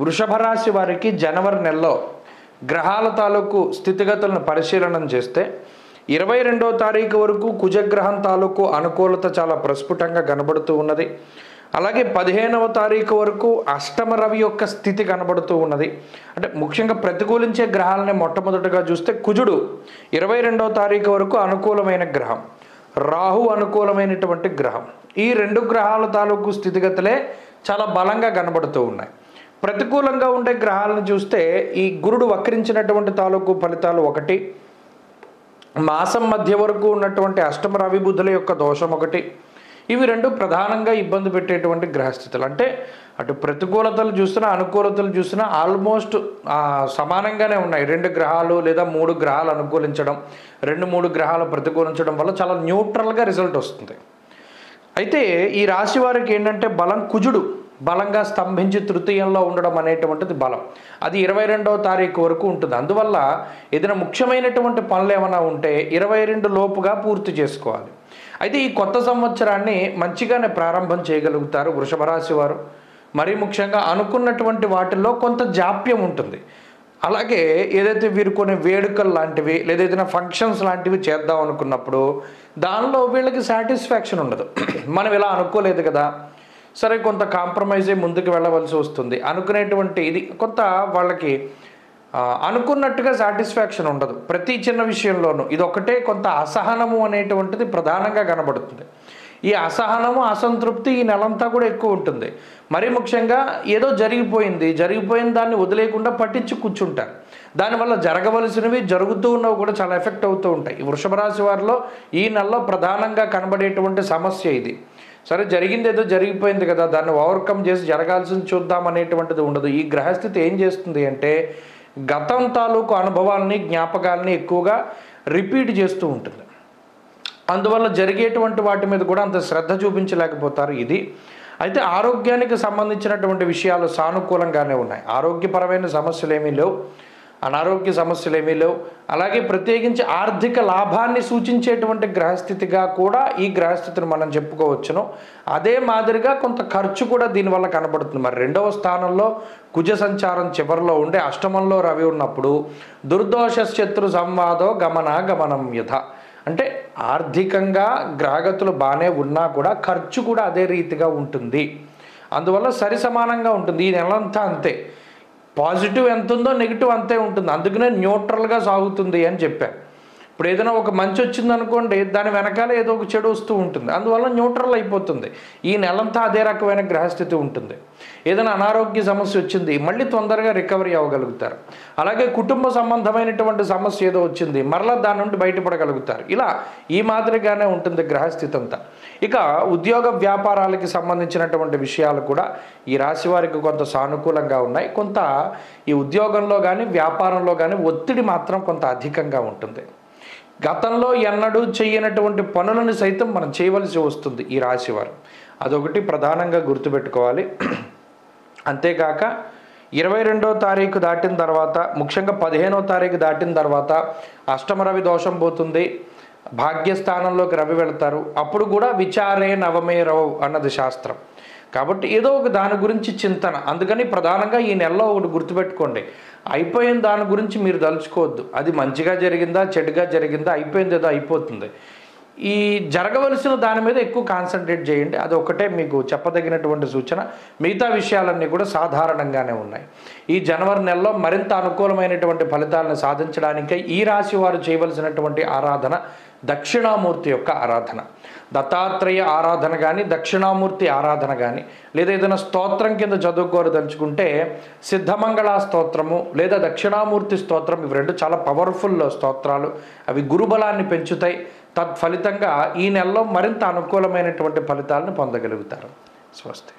వృషభ రాశి వారికి జనవరి నెలలో గ్రహాల తాలూకు స్థితిగతులను పరిశీలన చేస్తే 22వ తారీఖు వరకు కుజగ్రహం తాలూకు అనుకూలత చాలా ప్రస్ఫుటంగా కనబడుతూ ఉన్నది. అలాగే 15వ తారీఖు వరకు అష్టమ రవి యొక్క స్థితి కనబడుతూ ఉన్నది. అంటే ముఖ్యంగా ప్రతికూలించే గ్రహాలని మొట్టమొదటిగా చూస్తే కుజుడు 22వ తారీఖు వరకు అనుకూలమైన గ్రహం, రాహు అనుకూలమైనటువంటి గ్రహం. ఈ రెండు గ్రహాల తాలూకు స్థితిగతులే చాలా బలంగా కనబడుతూ ఉన్నాయి. ప్రతికూలంగా ఉండే గ్రహాలను చూస్తే ఈ గురుడు వక్రించినటువంటి తాలూకు ఫలితాలు ఒకటి, మాసం మధ్య వరకు ఉన్నటువంటి అష్టమ రవి బుధుల యొక్క దోషం ఒకటి. ఇవి రెండు ప్రధానంగా ఇబ్బంది పెట్టేటువంటి గ్రహస్థితులు. అంటే అటు ప్రతికూలతలు చూసినా అనుకూలతలు చూసినా ఆల్మోస్ట్ సమానంగానే ఉన్నాయి. 2 గ్రహాలు లేదా 3 గ్రహాలు అనుకూలించడం, 2-3 గ్రహాలు ప్రతికూలించడం వల్ల చాలా న్యూట్రల్గా రిజల్ట్ వస్తుంది. అయితే ఈ రాశి వారికి ఏంటంటే బలం కుజుడు బలంగా స్తంభించి తృతీయంలో ఉండడం అనేటువంటిది బలం. అది 22వ తారీఖు వరకు ఉంటుంది. అందువల్ల ఏదైనా ముఖ్యమైనటువంటి పనులు ఏమైనా ఉంటే 22 లోపుగా పూర్తి చేసుకోవాలి. అయితే ఈ కొత్త సంవత్సరాన్ని మంచిగానే ప్రారంభం చేయగలుగుతారు వృషభ రాశి వారు. మరీ ముఖ్యంగా అనుకున్నటువంటి వాటిల్లో కొంత జాప్యం ఉంటుంది. అలాగే ఏదైతే వీరు కొన్ని వేడుకలు లాంటివి లేదా ఏదైనా ఫంక్షన్స్ లాంటివి చేద్దాం అనుకున్నప్పుడు దానిలో వీళ్ళకి సాటిస్ఫాక్షన్ ఉండదు. మనం ఇలా అనుకోలేదు కదా, సరే కొంత కాంప్రమైజ్ అయ్యి ముందుకు వెళ్ళవలసి వస్తుంది అనుకునేటువంటి ఇది కొంత వాళ్ళకి అనుకున్నట్టుగా సాటిస్ఫాక్షన్ ఉండదు. ప్రతి చిన్న విషయంలోనూ ఇదొక్కటే కొంత అసహనము అనేటువంటిది ప్రధానంగా కనబడుతుంది. ఈ అసహనము అసంతృప్తి ఈ నెలంతా కూడా ఎక్కువ ఉంటుంది. మరీ ముఖ్యంగా ఏదో జరిగిపోయిన దాన్ని వదిలేయకుండా పట్టించి కూర్చుంటారు. దానివల్ల జరగవలసినవి జరుగుతూ ఉన్నవి కూడా చాలా ఎఫెక్ట్ అవుతూ ఉంటాయి. ఈ వృషభ రాశి వారిలో ఈ నెలలో ప్రధానంగా కనబడేటువంటి సమస్య ఇది. సరే జరిగింది ఏదో జరిగిపోయింది కదా, దాన్ని ఓవర్కమ్ చేసి జరగాల్సింది చూద్దాం అనేటువంటిది ఉండదు. ఈ గ్రహస్థితి ఏం చేస్తుంది అంటే గతం తాలూకు అనుభవాలని జ్ఞాపకాలని ఎక్కువగా రిపీట్ చేస్తూ ఉంటుంది. అందువల్ల జరిగేటువంటి వాటి మీద కూడా అంత శ్రద్ధ చూపించలేకపోతారు. ఇది అయితే ఆరోగ్యానికి సంబంధించినటువంటి విషయాలు సానుకూలంగానే ఉన్నాయి. ఆరోగ్యపరమైన సమస్యలు ఏమీ లేవు, అనారోగ్య సమస్యలు ఏమీ లేవు. అలాగే ప్రత్యేకించి ఆర్థిక లాభాన్ని సూచించేటువంటి గ్రహస్థితిగా కూడా ఈ గ్రహస్థితిని మనం చెప్పుకోవచ్చును. అదే మాదిరిగా కొంత ఖర్చు కూడా దీనివల్ల కనబడుతుంది. మరి 2వ స్థానంలో కుజ సంచారం చివరిలో ఉండే అష్టమంలో రవి ఉన్నప్పుడు దుర్దోష శత్రు సంవాదో గమనం యథ. అంటే ఆర్థికంగా గ్రహగతులు బాగానే ఉన్నా కూడా ఖర్చు కూడా అదే రీతిగా ఉంటుంది. అందువల్ల సరి సమానంగా ఉంటుంది. ఈ నెలంతా అంతే, పాజిటివ్ ఎంత ఉందో నెగిటివ్ అంతే ఉంటుంది. అందుకనే న్యూట్రల్గా సాగుతుంది అని చెప్పాను. ఇప్పుడు ఏదైనా ఒక మంచి వచ్చింది అనుకోండి, దాని వెనకాల ఏదో ఒక చెడు వస్తూ ఉంటుంది. అందువల్ల న్యూట్రల్ అయిపోతుంది. ఈ నెలంతా అదే రకమైన గ్రహస్థితి ఉంటుంది. ఏదైనా అనారోగ్య సమస్య వచ్చింది, మళ్ళీ తొందరగా రికవరీ అవ్వగలుగుతారు. అలాగే కుటుంబ సంబంధమైనటువంటి సమస్య ఏదో వచ్చింది, మరలా దాని నుండి బయటపడగలుగుతారు. ఇలా ఈ మాదిరిగానే ఉంటుంది గ్రహస్థితి అంతా. ఇక ఉద్యోగ వ్యాపారాలకి సంబంధించినటువంటి విషయాలు కూడా ఈ రాశి వారికి కొంత సానుకూలంగా ఉన్నాయి. కొంత ఈ ఉద్యోగంలో కానీ వ్యాపారంలో కానీ ఒత్తిడి మాత్రం కొంత అధికంగా ఉంటుంది. గతంలో ఎన్నడూ చేయనటువంటి పనులను సైతం మనం చేయవలసి వస్తుంది ఈ రాశివారు. అదొకటి ప్రధానంగా గుర్తుపెట్టుకోవాలి. అంతేకాక 22వ తారీఖు దాటిన తర్వాత, ముఖ్యంగా 15వ తారీఖు దాటిన తర్వాత అష్టమ రవి దోషం పోతుంది, భాగ్యస్థానంలోకి రవి వెళతారు. అప్పుడు కూడా విచారే నవమే రవు అన్నది శాస్త్రం. కాబట్టి ఏదో ఒక దాని గురించి చింతన. అందుకని ప్రధానంగా ఈ నెలలో ఒకటి గుర్తుపెట్టుకోండి, అయిపోయిన దాని గురించి మీరు తలుచుకోవద్దు. అది మంచిగా జరిగిందా చెడుగా జరిగిందా, అయిపోయింది ఏదో అయిపోతుంది. ఈ జరగవలసిన దాని మీద ఎక్కువ కాన్సన్ట్రేట్ చేయండి. అది ఒకటే మీకు చెప్పదగినటువంటి సూచన. మిగతా విషయాలన్నీ కూడా సాధారణంగానే ఉన్నాయి. ఈ జనవరి నెలలో మరింత అనుకూలమైనటువంటి ఫలితాలను సాధించడానికై ఈ రాశి వారు చేయవలసినటువంటి ఆరాధన దక్షిణామూర్తి యొక్క ఆరాధన. దత్తాత్రేయ ఆరాధన కానీ దక్షిణామూర్తి ఆరాధన కానీ లేదా ఏదైనా స్తోత్రం కింద చదువుకోదలుచుకుంటే సిద్ధమంగళ స్తోత్రము లేదా దక్షిణామూర్తి స్తోత్రం, ఇవి రెండు చాలా పవర్ఫుల్ స్తోత్రాలు. అవి గురుబలాన్ని పెంచుతాయి. తత్ఫలితంగా ఈ నెలలో మరింత అనుకూలమైనటువంటి ఫలితాలను పొందగలుగుతారు. స్వస్తి.